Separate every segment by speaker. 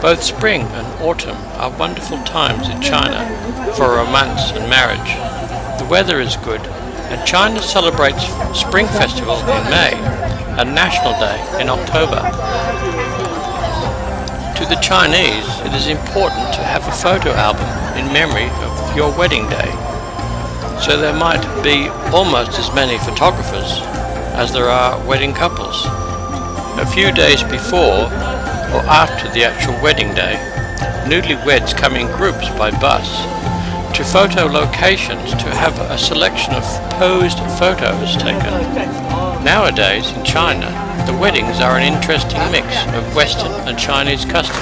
Speaker 1: Both spring and autumn are wonderful times in China for romance and marriage. The weather is good, and China celebrates Spring Festival in May and National Day in October. To the Chinese, it is important to have a photo album in memory of your wedding day, so there might be almost as many photographers as there are wedding couples. A few days before or after the actual wedding day, newlyweds come in groups by bus to photo locations to have a selection of posed photos taken. Nowadays in China, the weddings are an interesting mix of Western and Chinese customs.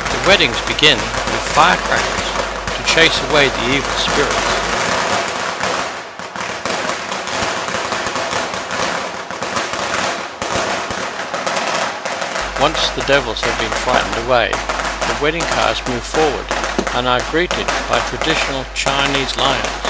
Speaker 1: The weddings begin with firecrackers to chase away the evil spirits. Once the devils have been frightened away, the wedding cars move forward and are greeted by traditional Chinese lions.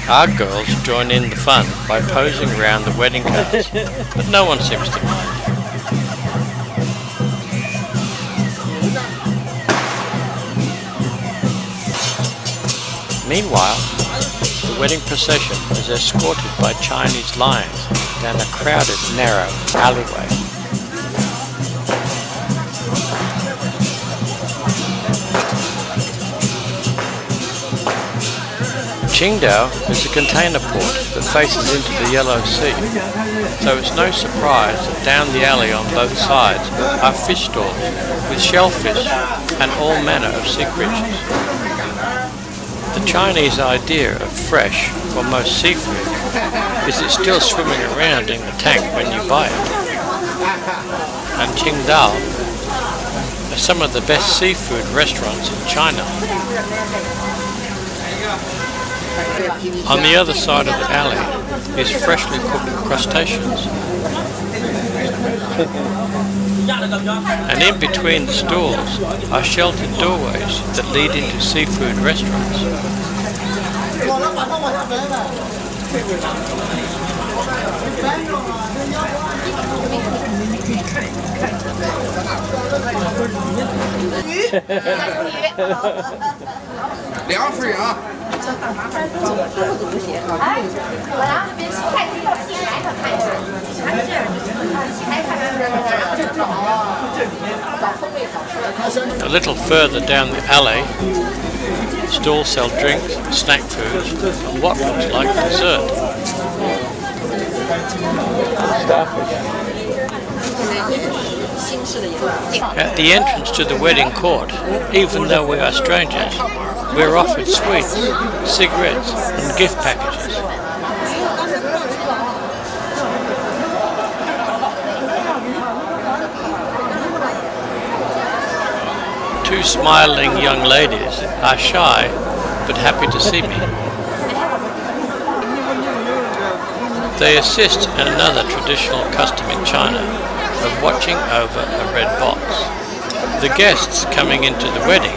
Speaker 1: Our girls join in the fun by posing around the wedding cars, but no one seems to mind. Meanwhile, the wedding procession is escorted by Chinese lions down a crowded, narrow alleyway. Qingdao is a container port that faces into the Yellow Sea, so it's no surprise that down the alley on both sides are fish stalls with shellfish and all manner of sea creatures. The Chinese idea of fresh for most seafood is it's still swimming around in the tank when you buy it. And Qingdao are some of the best seafood restaurants in China. On the other side of the alley is freshly cooked crustaceans. And in between the stalls are sheltered doorways that lead into seafood restaurants. A little further down the alley, stalls sell drinks, snack foods, and what looks like dessert. At the entrance to the wedding court, even though we are strangers, we're offered sweets, cigarettes, and gift packages. Two smiling young ladies are shy but happy to see me. They assist in another traditional custom in China of watching over a red box. The guests coming into the wedding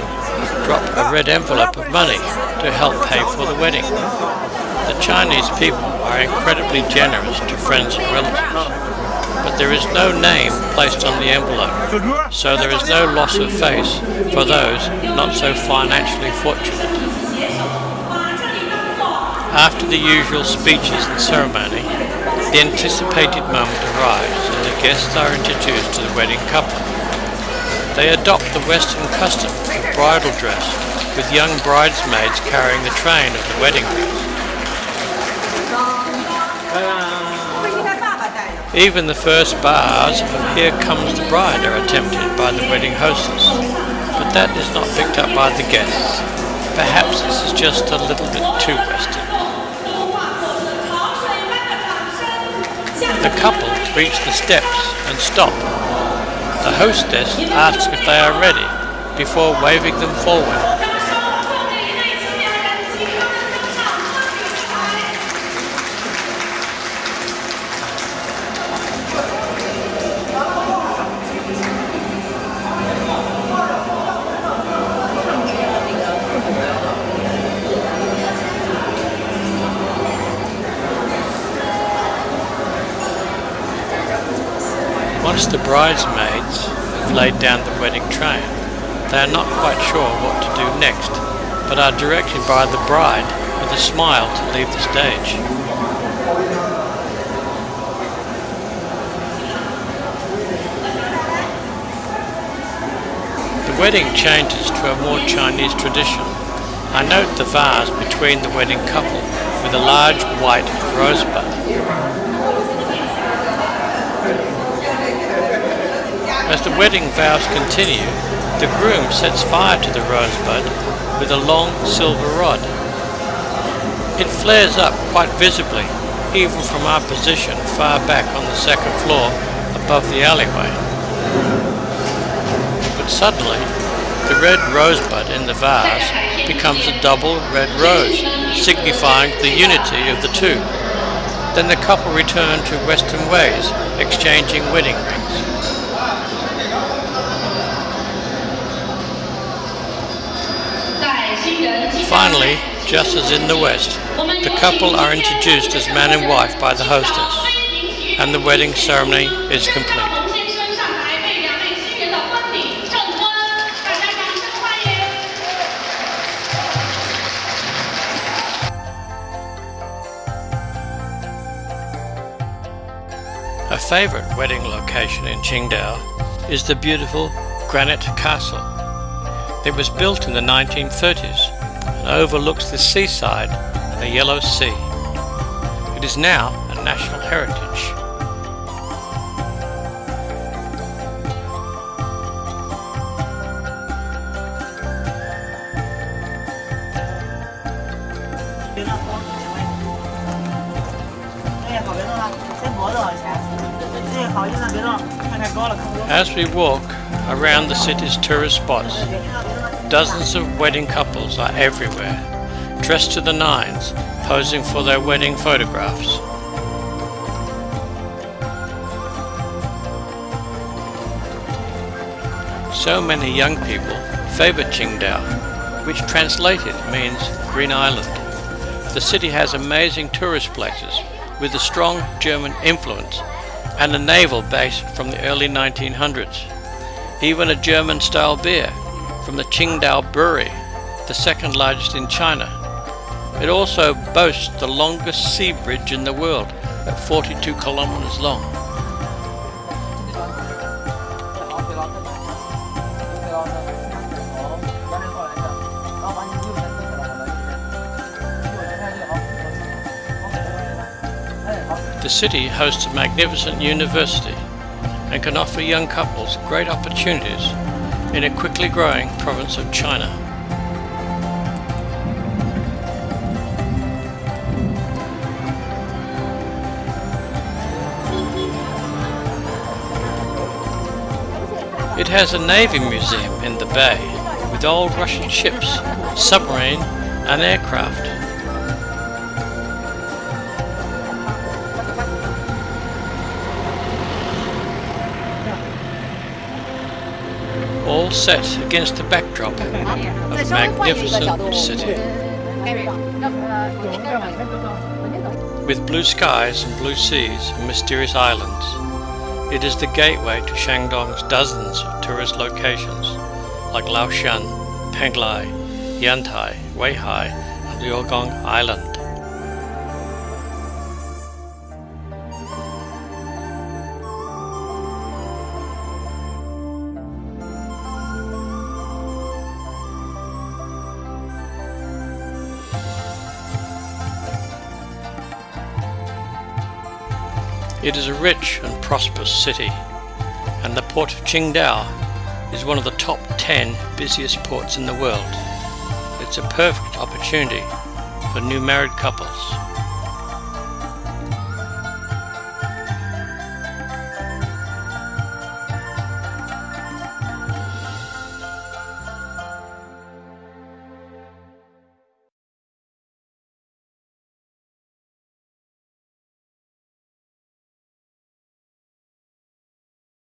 Speaker 1: drop a red envelope of money to help pay for the wedding. The Chinese people are incredibly generous to friends and relatives, but there is no name placed on the envelope, so there is no loss of face for those not so financially fortunate. After the usual speeches and ceremony, the anticipated moment arrives and the guests are introduced to the wedding couple. They adopt the Western custom of bridal dress, with young bridesmaids carrying the train of the wedding dress. Even the first bars of Here Comes the Bride are attempted by the wedding hostess, but that is not picked up by the guests. Perhaps this is just a little bit too Western. The couple reach the steps and stop. The hostess asks if they are ready before waving them forward. Once the bridesmaids have laid down the wedding train, they are not quite sure what to do next, but are directed by the bride with a smile to leave the stage. The wedding changes to a more Chinese tradition. I note the vase between the wedding couple with a large white rosebud. As the wedding vows continue, the groom sets fire to the rosebud with a long silver rod. It flares up quite visibly, even from our position far back on the second floor above the alleyway. But suddenly, the red rosebud in the vase becomes a double red rose, signifying the unity of the two. Then the couple return to Western ways, exchanging wedding rings. Finally, just as in the West, the couple are introduced as man and wife by the hostess, and the wedding ceremony is complete. A favorite wedding location in Qingdao is the beautiful Granite Castle. It was built in the 1930s and overlooks the seaside and the Yellow Sea. It is now a national heritage. As we walk around the city's tourist spots, dozens of wedding couples are everywhere, dressed to the nines, posing for their wedding photographs. So many young people favor Qingdao, which translated means Green Island. The city has amazing tourist places with a strong German influence and a naval base from the early 1900s. Even a German-style beer from the Qingdao brewery, the second largest in China. It also boasts the longest sea bridge in the world at 42 kilometers long. The city hosts a magnificent university and can offer young couples great opportunities in a quickly growing province of China. It has a Navy museum in the bay with old Russian ships, submarine and aircraft. All set against the backdrop of a magnificent city. With blue skies and blue seas and mysterious islands, it is the gateway to Shandong's dozens of tourist locations like Laoshan, Penglai, Yantai, Weihai and Liuegong Island. It is a rich and prosperous city, and the port of Qingdao is one of the top 10 busiest ports in the world. It's a perfect opportunity for new married couples